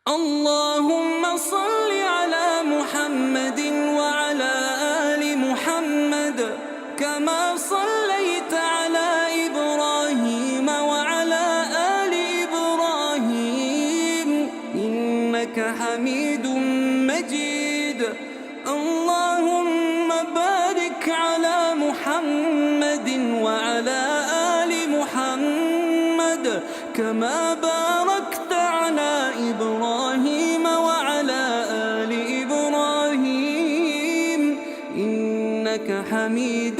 اللهم صل على محمد وعلى آل محمد كما صليت على إبراهيم وعلى آل إبراهيم إنك حميد مجيد. اللهم بارك على محمد وعلى آل محمد كما باركت على إبراهيم وعلى آل إبراهيم إنك حميد